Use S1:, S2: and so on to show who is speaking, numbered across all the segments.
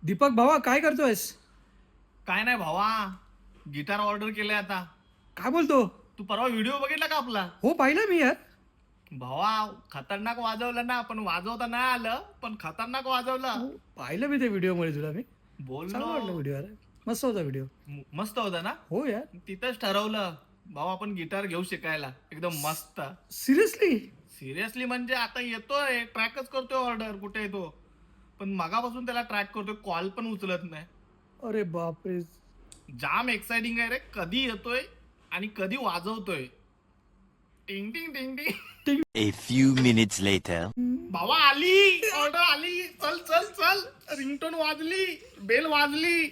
S1: दीपक भावा काय करतोयस?
S2: काय नाही भावा, गिटार ऑर्डर केलंय आता.
S1: काय बोलतो?
S2: तू परवा व्हिडिओ बघितला का आपला?
S1: हो पाहिलं मी यार.
S2: भावा खतरनाक वाजवलं ना, पण वाजवता नाही आलं, पण खतरनाक वाजवलं.
S1: हो, पाहिलं मी ते व्हिडिओ मध्ये तुला मी. चांगला
S2: बोललो.
S1: वाटलं व्हिडिओ यार. मस्त होता व्हिडिओ.
S2: मस्त होता ना.
S1: हो यार.
S2: तिथंच ठरवलं भाऊ आपण गिटार घेऊ शिकायला, एकदम मस्त.
S1: सिरियसली?
S2: सिरियसली म्हणजे आता येतोय, ट्रॅकच करतोय ऑर्डर, कुठे येतो, पण मगापासून त्याला ट्रॅक करतोय, कॉल पण उचलत नाही.
S1: अरे बापरे.
S2: जाम एक्साइटिंग आहे रे, कधी येतोय आणि कधी वाजवतोय. टिंग टिंग टिंग टिंग.
S3: A few minutes later.
S2: भावा आली, ऑर्डर आली. चल चल चल, रिंगटोन वाजली, बेल वाजली.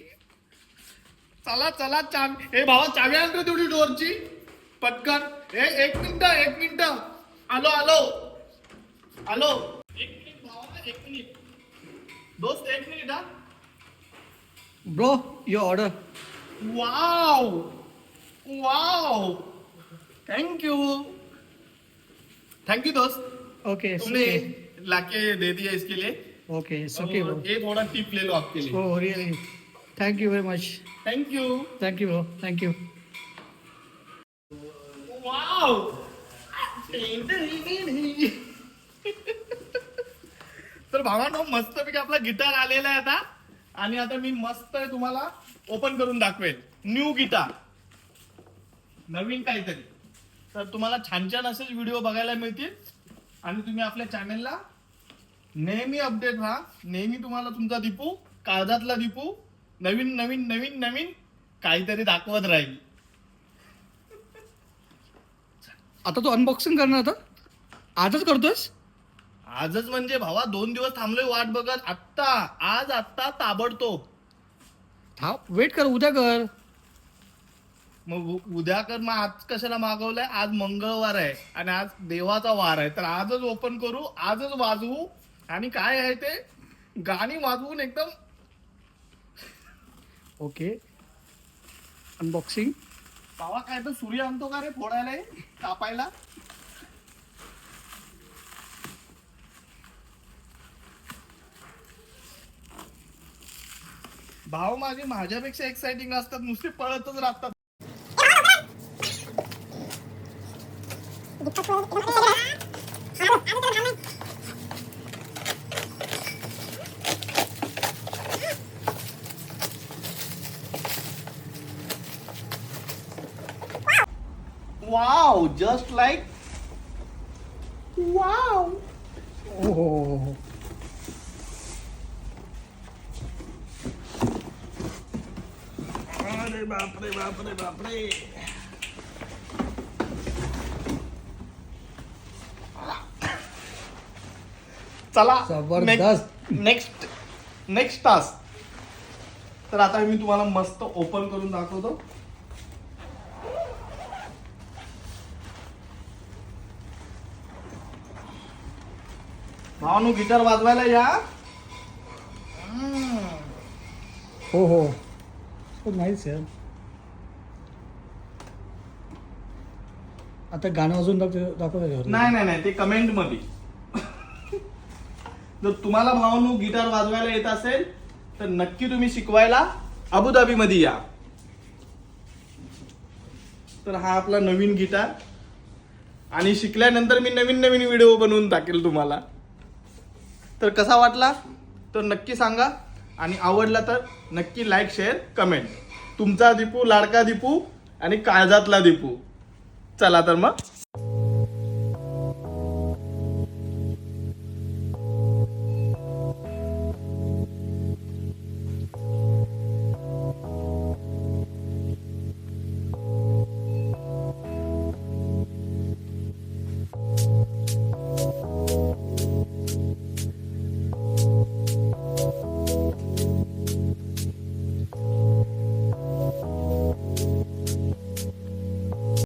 S2: चला चला चावी. ए भावा चावी आण रे तेवढी डोरची पटकन. एक मिनिट. आलो आलो. एक मिनिट भावा, एक मिनिट. दोस्त एक मिनिट हा.
S1: Bro your order.
S2: Wow thank you दोस्त.
S1: ओके
S2: तुमने लाके दे दिया इसके लिए.
S1: Okay okay bro.
S2: और ये थोड़ा टिप ले लो आपके लिए.
S1: हो really. Thank you very much.
S2: Thank you.
S1: Thank you bro. Thank you.
S2: Wow. तर भावांनो मस्तपैकी आपला गिटार आलेला आहे आता, आणि आता मी मस्त तुम्हाला ओपन करून दाखवेल. न्यू गिटार, नवीन काहीतरी. तर तुम्हाला छान छान असेच व्हिडिओ बघायला मिळतील, आणि तुम्ही आपल्या चॅनलला नेहमी अपडेट राहा. नेहमी तुम्हाला तुमचा दीपू, काळजातला दीपू नवीन नवीन नवीन नवीन काहीतरी दाखवत राहील.
S1: आता तू अनबॉक्सिंग करणार आता? आजच करतोयस?
S2: आजच म्हणजे भावा 2 दिवस थांबलोय वाट बघत. आत्ता ताबडतोब.
S1: हा वेट कर, उद्या कर.
S2: मग उद्या कर. मग आज कशाला मागवलंय? आज मंगळवार आहे आणि आज देवाचा वार आहे, तर आजच ओपन करू, आजच वाजवू, आणि काय आहे ते गाणी वाजवून एकदम.
S1: Okay unboxing.
S2: भावा काय तर सूर्य आणतो का रे फोडायला, कापायला? भाव माझे माझ्यापेक्षा एक्साइटिंग असतात, नुसते पळतच राहतात. Wow, just like wow.
S1: हो.
S2: अरे बापरे. चला
S1: जबरदस्त.
S2: Next task. तर आता मी तुम्हाला मस्त ओपन करून दाखवतो. भावानू गिटार वाजवायला या.
S1: हो नाहीच यार. आता गाणं वाजून दाखव.
S2: नाही ते कमेंट मध्ये. जर तुम्हाला भावानू गिटार वाजवायला येत असेल तर नक्की तुम्ही शिकवायला अबुधाबी मध्ये या. तर हा आपला नवीन गिटार, आणि शिकल्यानंतर मी नवीन नवीन व्हिडिओ बनवून टाकेल तुम्हाला. तर कसा वाटला तर नक्की सांगा, आणि आवडला तर नक्की लाईक, शेअर, कमेंट. तुमचा दीपू, लाडका दीपू आणि काळजातला दीपू. चला तर मग.